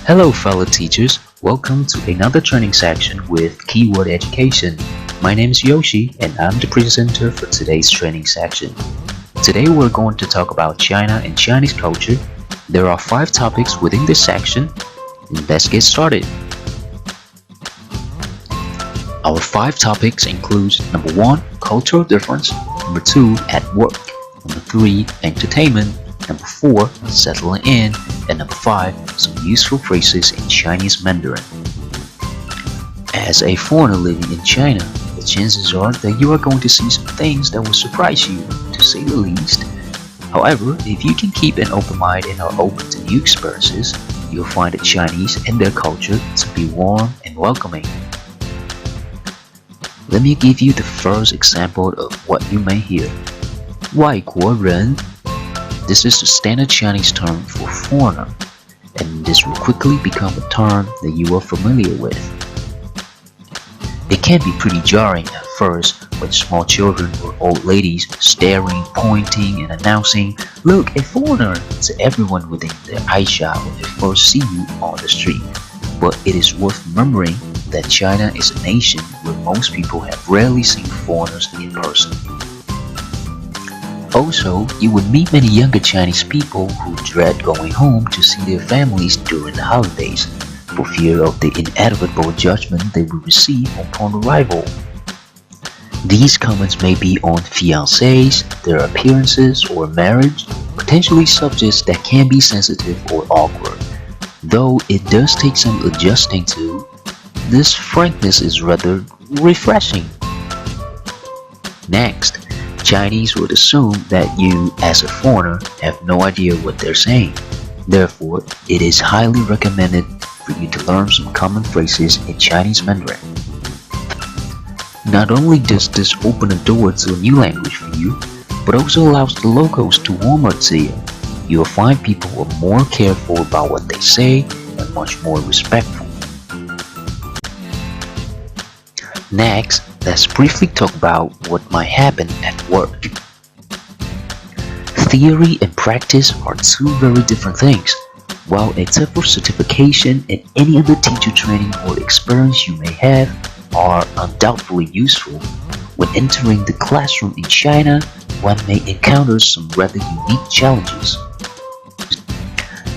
Hello fellow teachers, welcome to another training section with Keyword Education. My name is Yoshi and I'm the presenter for today's training section. Today we're going to talk about China and Chinese culture. There are 5 topics within this section, and let's get started. Our 5 topics include number 1, cultural difference, number 2, at work, number 3, entertainment, number 4, settling in, and number 5, some useful phrases in Chinese Mandarin. As a foreigner living in China, the chances are that you are going to see some things that will surprise you, to say the least. However, if you can keep an open mind and are open to new experiences, you'll find the Chinese and their culture to be warm and welcoming. Let me give you the first example of what you may hear. 外国人. This is the standard Chinese term for foreigner, and this will quickly become a term that you are familiar with. It can be pretty jarring at first when small children or old ladies staring, pointing, and announcing, "Look, a foreigner!" to everyone within their eyeshot when they first see you on the street. But it is worth remembering that China is a nation where most people have rarely seen foreigners in person. Also, you would meet many younger Chinese people who dread going home to see their families during the holidays, for fear of the inevitable judgment they will receive upon arrival. These comments may be on fiancés, their appearances, or marriage, potentially subjects that can be sensitive or awkward. Though it does take some adjusting to, this frankness is rather refreshing. Next, Chinese would assume that you, as a foreigner, have no idea what they're saying. Therefore, it is highly recommended for you to learn some common phrases in Chinese Mandarin. Not only does this open a door to a new language for you, but also allows the locals to warm up to you. You'll find people are more careful about what they say and much more respectful. Next, let's briefly talk about what might happen at work. Theory and practice are 2 very different things. While a TOEFL certification and any other teacher training or experience you may have are undoubtedly useful, when entering the classroom in China, one may encounter some rather unique challenges.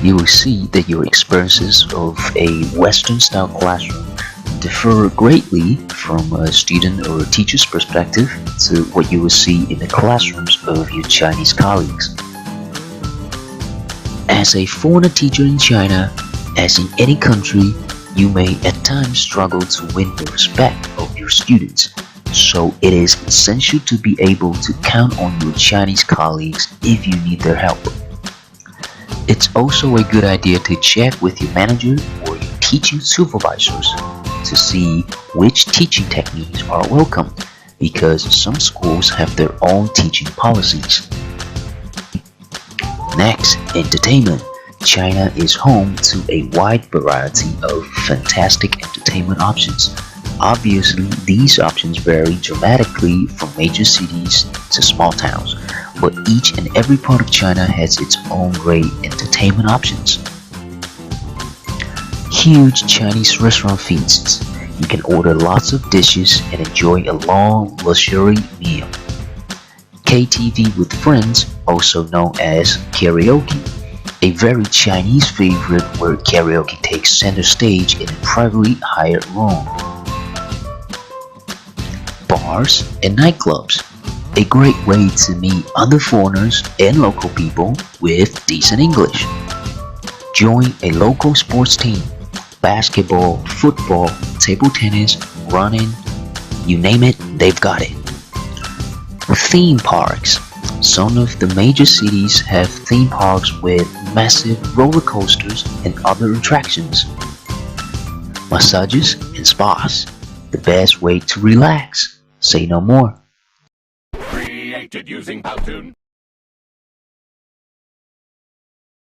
You will see that your experiences of a Western-style classroom differ greatly from a student or a teacher's perspective to what you will see in the classrooms of your Chinese colleagues. As a foreigner teacher in China, as in any country, you may at times struggle to win the respect of your students, so it is essential to be able to count on your Chinese colleagues if you need their help. It's also a good idea to check with your manager or your teaching supervisors to see which teaching techniques are welcome, because some schools have their own teaching policies. Next, entertainment. China is home to a wide variety of fantastic entertainment options. Obviously, these options vary dramatically from major cities to small towns, but each and every part of China has its own great entertainment options. Huge Chinese restaurant feasts. You can order lots of dishes and enjoy a long, luxury meal. KTV with friends, also known as karaoke, a very Chinese favorite where karaoke takes center stage in a privately hired room. Bars and nightclubs, a great way to meet other foreigners and local people with decent English. Join a local sports team. Basketball, football, table tennis, running, you name it, they've got it. Theme parks. Some of the major cities have theme parks with massive roller coasters and other attractions. Massages and spas, the best way to relax. Say no more. Created using Powtoon.